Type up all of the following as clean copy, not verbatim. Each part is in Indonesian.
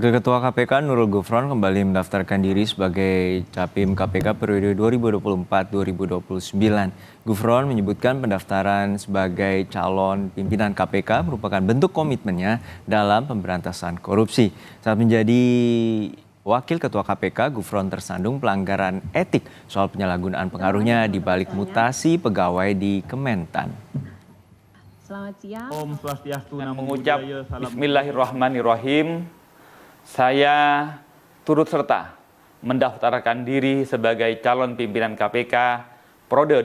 Ketua KPK Nurul Gufron kembali mendaftarkan diri sebagai Capim KPK periode 2024-2029. Gufron menyebutkan pendaftaran sebagai calon pimpinan KPK merupakan bentuk komitmennya dalam pemberantasan korupsi. Saat menjadi Wakil Ketua KPK, Gufron tersandung pelanggaran etik soal penyalahgunaan pengaruhnya di balik mutasi pegawai di Kementan. Selamat siang. Om Swastiastu, Namo Mengucap Buddhaya, Salam. Bismillahirrahmanirrahim. Saya turut serta mendaftarkan diri sebagai calon pimpinan KPK periode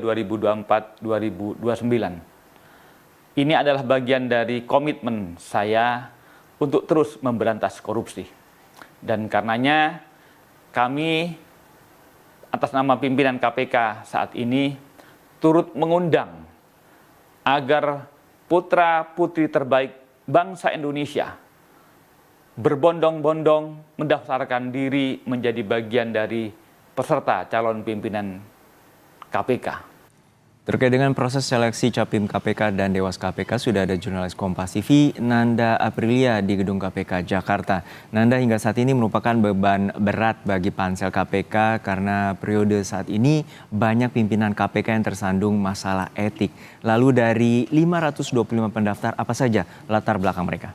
2024-2029. Ini adalah bagian dari komitmen saya untuk terus memberantas korupsi. Dan karenanya kami atas nama pimpinan KPK saat ini turut mengundang agar putra-putri terbaik bangsa Indonesia berbondong-bondong mendaftarkan diri menjadi bagian dari peserta calon pimpinan KPK. Terkait dengan proses seleksi Capim KPK dan Dewas KPK, sudah ada jurnalis Kompas TV Nanda Aprilia di Gedung KPK Jakarta. Nanda, hingga saat ini merupakan beban berat bagi pansel KPK karena periode saat ini banyak pimpinan KPK yang tersandung masalah etik. Lalu dari 525 pendaftar, apa saja latar belakang mereka?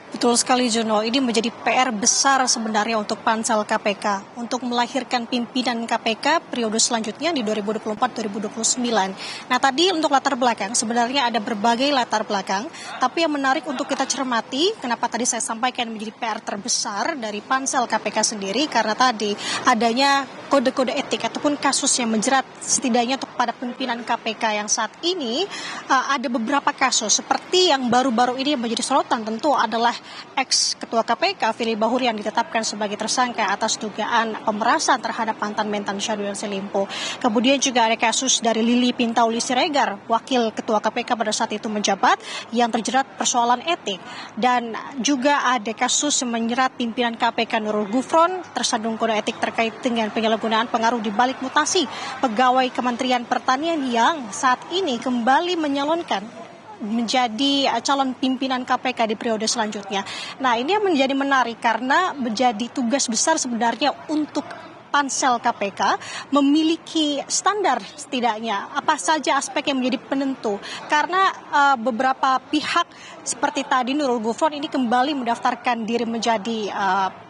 Betul sekali Juno, ini menjadi PR besar sebenarnya untuk pansel KPK untuk melahirkan pimpinan KPK periode selanjutnya di 2024-2029. Nah tadi untuk latar belakang sebenarnya ada berbagai latar belakang, tapi yang menarik untuk kita cermati, kenapa tadi saya sampaikan menjadi PR terbesar dari pansel KPK sendiri, karena tadi adanya kode-kode etik ataupun kasus yang menjerat setidaknya untuk pada pimpinan KPK yang saat ini ada beberapa kasus seperti yang baru-baru ini yang menjadi sorotan tentu adalah ex-ketua KPK Firly Bahuri yang ditetapkan sebagai tersangka atas dugaan pemerasan terhadap mantan Mentan Syahrul Yassin Limpo. Kemudian juga ada kasus dari Lili Pintauli Siregar, wakil ketua KPK pada saat itu menjabat, yang terjerat persoalan etik. Dan juga ada kasus yang menjerat pimpinan KPK Nurul Gufron tersandung kode etik terkait dengan penyalahgunaan pengaruh di balik mutasi pegawai Kementerian Pertanian yang saat ini kembali menyalonkan menjadi calon pimpinan KPK di periode selanjutnya. Nah ini yang menjadi menarik karena menjadi tugas besar sebenarnya untuk pansel KPK memiliki standar setidaknya apa saja aspek yang menjadi penentu, karena beberapa pihak seperti tadi Nurul Gufron ini kembali mendaftarkan diri menjadi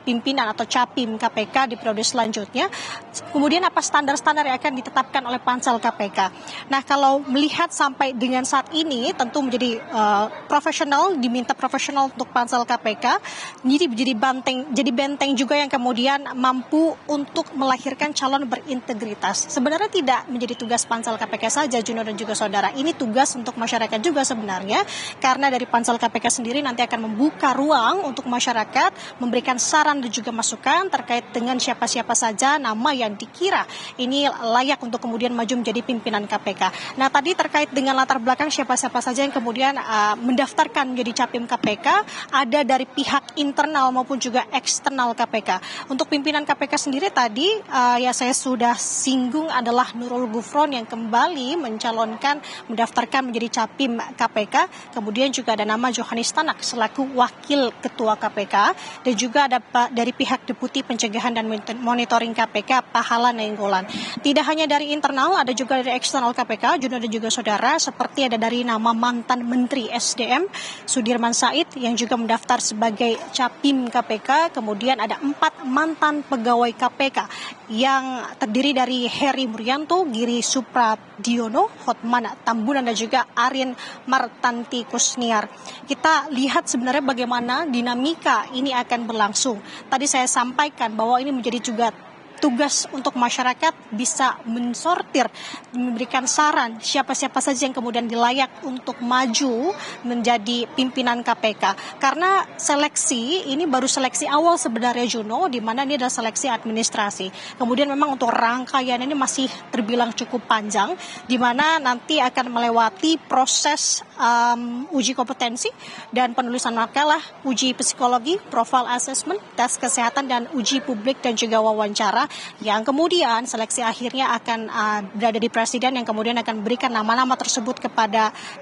pimpinan atau capim KPK di periode selanjutnya. Kemudian apa standar-standar yang akan ditetapkan oleh pansel KPK. Nah kalau melihat sampai dengan saat ini tentu menjadi profesional, diminta profesional untuk pansel KPK, jadi benteng juga yang kemudian mampu untuk melahirkan calon berintegritas. Sebenarnya tidak menjadi tugas pansel KPK saja, Juno dan juga saudara. Ini tugas untuk masyarakat juga sebenarnya, karena dari pansel KPK sendiri nanti akan membuka ruang untuk masyarakat memberikan saran dan juga masukan terkait dengan siapa-siapa saja nama yang dikira ini layak untuk kemudian maju menjadi pimpinan KPK. Nah tadi terkait dengan latar belakang siapa-siapa saja yang kemudian mendaftarkan menjadi capim KPK, ada dari pihak internal maupun juga eksternal KPK. Untuk pimpinan KPK sendiri tadi ya saya sudah singgung adalah Nurul Gufron yang kembali mencalonkan mendaftarkan menjadi capim KPK. Kemudian juga ada nama Johanis Tanak selaku wakil ketua KPK, dan juga ada dari pihak Deputi Pencegahan dan Monitoring KPK Pahala Nainggolan. Tidak hanya dari internal, ada juga dari eksternal KPK, Juno dan juga saudara, seperti ada dari nama mantan Menteri SDM Sudirman Said yang juga mendaftar sebagai capim KPK. Kemudian ada 4 mantan pegawai KPK yang terdiri dari Heri Murianto, Giri Supradiono, Hotman Tambunan, dan juga Arin Martanti Kusniar. Kita lihat sebenarnya bagaimana dinamika ini akan berlangsung. Tadi saya sampaikan bahwa ini menjadi juga tugas untuk masyarakat bisa mensortir, memberikan saran siapa-siapa saja yang kemudian dilayak untuk maju menjadi pimpinan KPK. Karena seleksi ini baru seleksi awal sebenarnya Juno, di mana ini adalah seleksi administrasi. Kemudian memang untuk rangkaian ini masih terbilang cukup panjang, di mana nanti akan melewati proses uji kompetensi dan penulisan makalah, uji psikologi, profile assessment, tes kesehatan, dan uji publik dan juga wawancara. yang kemudian seleksi akhirnya akan berada di presiden yang kemudian akan berikan nama-nama tersebut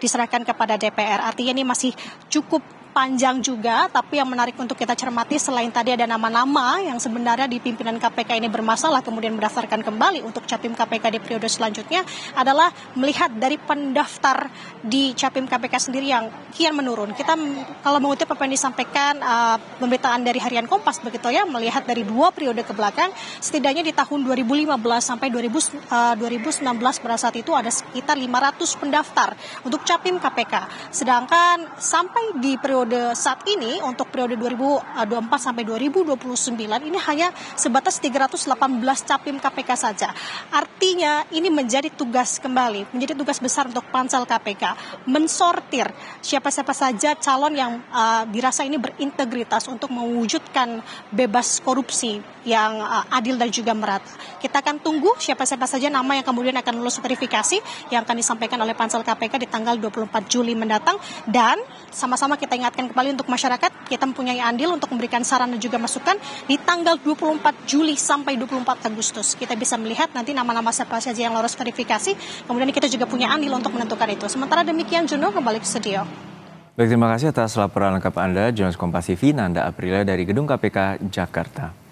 diserahkan kepada DPR. Artinya ini masih cukup panjang juga, tapi yang menarik untuk kita cermati selain tadi ada nama-nama yang sebenarnya di pimpinan KPK ini bermasalah kemudian mendaftarkan kembali untuk Capim KPK di periode selanjutnya adalah melihat dari pendaftar di Capim KPK sendiri yang kian menurun. Kita kalau mengutip apa yang disampaikan pemberitaan dari Harian Kompas begitu ya, melihat dari 2 periode ke belakang, setidaknya di tahun 2015 sampai 2019 pada saat itu ada sekitar 500 pendaftar untuk Capim KPK. Sedangkan sampai di periode saat ini untuk periode 2024 sampai 2029 ini hanya sebatas 318 Capim KPK saja. Artinya ini menjadi tugas besar untuk pansel KPK mensortir siapa-siapa saja calon yang dirasa ini berintegritas untuk mewujudkan bebas korupsi yang adil dan juga merata. Kita akan tunggu siapa-siapa saja nama yang kemudian akan lulus verifikasi yang akan disampaikan oleh pansel KPK di tanggal 24 Juli mendatang, dan sama-sama kita ingatkan kembali untuk masyarakat, kita mempunyai andil untuk memberikan saran dan juga masukan di tanggal 24 Juli sampai 24 Agustus. Kita bisa melihat nanti nama-nama siapa saja yang lolos verifikasi, kemudian kita juga punya andil untuk menentukan itu. Sementara demikian, Juno, kembali ke studio. Baik, terima kasih atas laporan lengkap Anda, jurnalis Kompas TV Nanda Aprilia dari Gedung KPK Jakarta.